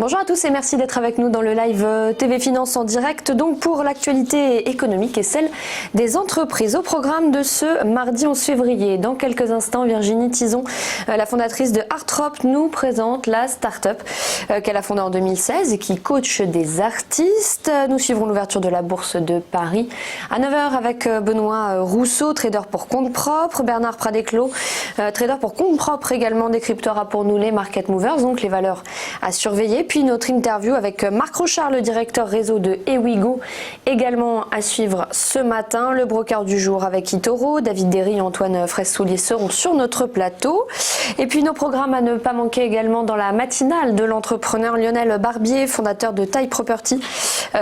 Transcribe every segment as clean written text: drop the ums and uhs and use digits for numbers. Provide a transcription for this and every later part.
Bonjour à tous et merci d'être avec nous dans le live TV Finance en direct donc pour l'actualité économique et celle des entreprises. Au programme de ce mardi 11 février, dans quelques instants, Virginie Tison, la fondatrice de Artrop, nous présente la start-up qu'elle a fondée en 2016 et qui coach des artistes. Nous suivrons l'ouverture de la bourse de Paris à 9h avec Benoît Rousseau, trader pour compte propre, Bernard Pradeclos, trader pour compte propre également, décryptera pour nous les market movers, donc les valeurs à surveiller. Puis notre interview avec Marc Rochard, le directeur réseau de Ewigo, également à suivre ce matin. Le broker du jour avec Itoro, David Derry et Antoine Fraisse-Soulier seront sur notre plateau. Et puis nos programmes à ne pas manquer également dans la matinale de l'entrepreneur Lionel Barbier, fondateur de Taille Property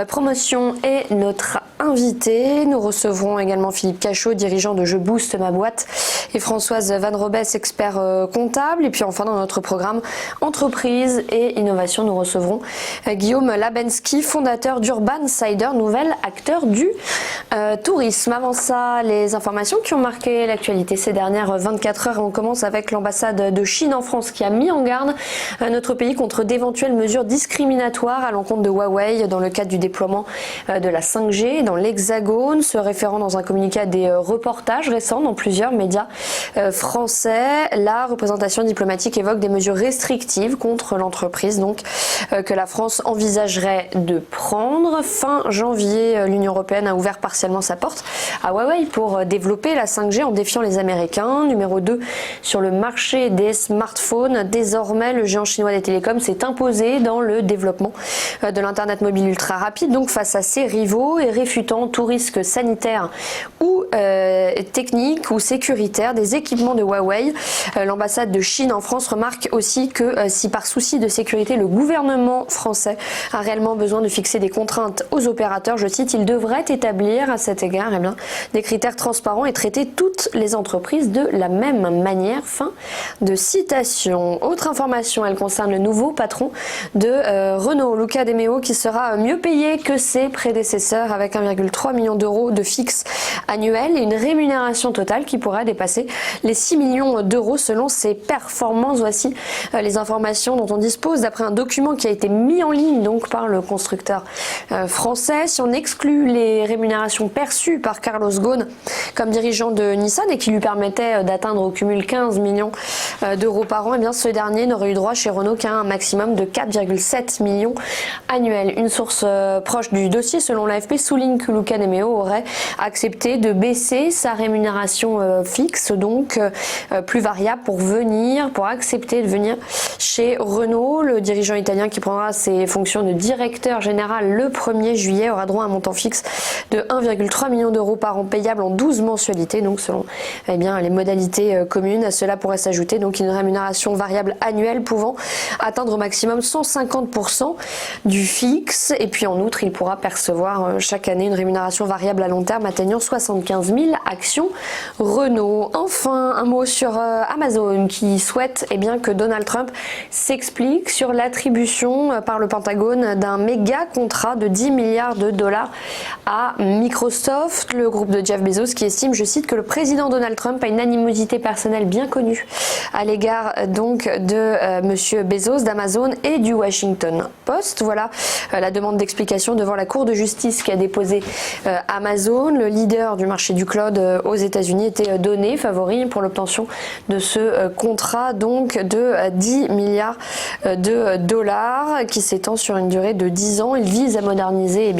Promotion, est notre invité. Nous recevrons également Philippe Cachot, dirigeant de Je Booste Ma Boîte, et Françoise Van Robès, expert comptable. Et puis enfin dans notre programme entreprise et innovation, nous recevrons Guillaume Labensky, fondateur d'Urban Cider, nouvel acteur du tourisme. Avant ça, les informations qui ont marqué l'actualité ces dernières 24 heures. On commence avec l'ambassade de Chine en France qui a mis en garde notre pays contre d'éventuelles mesures discriminatoires à l'encontre de Huawei dans le cadre du déploiement de la 5G dans l'Hexagone, se référant dans un communiqué à des reportages récents dans plusieurs médias français. La représentation diplomatique évoque des mesures restrictives contre l'entreprise, donc que la France envisagerait de prendre. Fin janvier, l'Union européenne a ouvert partiellement sa porte à Huawei pour développer la 5G en défiant les Américains. Numéro 2 sur le marché des smartphones, désormais le géant chinois des télécoms s'est imposé dans le développement de l'internet mobile ultra rapide, donc face à ses rivaux, et réfutant tout risque sanitaire ou technique ou sécuritaire des équipements de Huawei. L'ambassade de Chine en France remarque aussi que si par souci de sécurité le gouvernement français a réellement besoin de fixer des contraintes aux opérateurs, je cite, il devrait établir à cet égard des critères transparents et traiter toutes les entreprises de la même manière. Fin de citation. Autre information, elle concerne le nouveau patron de Renault, Luca De Meo, qui sera mieux payé que ses prédécesseurs avec 1,3 million d'euros de fixe annuel et une rémunération totale qui pourrait dépasser les 6 millions d'euros selon ses performances. Voici les informations dont on dispose d'après un document qui a été mis en ligne donc par le constructeur français. Si on exclut les rémunérations perçues par Carlos Ghosn comme dirigeant de Nissan et qui lui permettaient d'atteindre au cumul 15 millions d'euros par an, et bien ce dernier n'aurait eu droit chez Renault qu'à un maximum de 4,7 millions annuels. Une source proche du dossier, selon l'AFP, souligne que Luca De Meo aurait accepté de baisser sa rémunération fixe, donc plus variable, pour accepter de venir chez Renault. Le dirigeant italien qui prendra ses fonctions de directeur général le 1er juillet aura droit à un montant fixe de 1,3 million d'euros par an payable en 12 mensualités, donc selon les modalités communes. À cela pourrait s'ajouter donc une rémunération variable annuelle pouvant atteindre au maximum 150% du fixe. Et puis en outre, il pourra percevoir chaque année une rémunération variable à long terme atteignant 75 000 actions Renault. Enfin, un mot sur Amazon qui souhaite que Donald Trump s'explique sur l'attribution par le Pentagone d'un méga contrat de 10 milliards de dollars à Microsoft, le groupe de Jeff Bezos, qui estime, je cite, que le président Donald Trump a une animosité personnelle bien connue à l'égard donc de monsieur Bezos d'Amazon et du Washington Post. Voilà la demande d'explication devant la Cour de justice qui a déposé Amazon. Le leader du marché du cloud aux États-Unis était donné favori pour l'obtention de ce contrat donc de 10 milliards de dollars qui s'étend sur une durée de 10 ans. Il vise à moderniser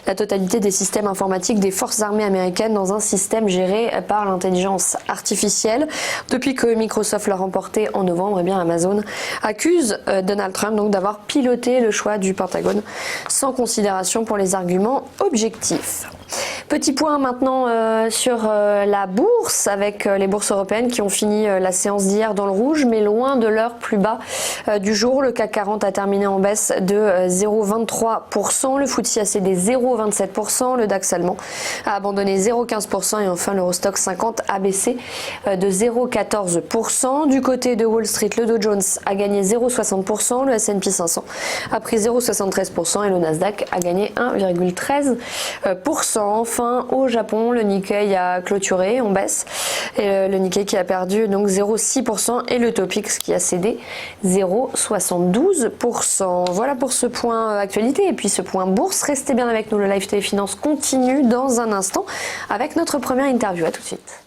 la totalité des systèmes informatiques des forces armées américaines dans un système géré par l'intelligence artificielle. Depuis que Microsoft l'a remporté en novembre, Amazon accuse Donald Trump donc d'avoir piloté le choix du Pentagone sans considération pour les arguments objectifs. Petit point maintenant sur la bourse avec les bourses européennes qui ont fini la séance d'hier dans le rouge mais loin de leur plus bas du jour. Le CAC 40 a terminé en baisse de 0,23%, le FTSE a cédé 0,27%, le DAX allemand a abandonné 0,15% et enfin l'Eurostoxx 50 a baissé de 0,14%. Du côté de Wall Street, le Dow Jones a gagné 0,60%, le S&P 500 a pris 0,73% et le Nasdaq a gagné 1,13%. Enfin, Enfin, au Japon, le Nikkei a clôturé en baisse. Et le Nikkei qui a perdu donc 0,6% et le Topix qui a cédé 0,72%. Voilà pour ce point actualité et puis ce point bourse. Restez bien avec nous, le Live TV Finance continue dans un instant avec notre première interview. À tout de suite.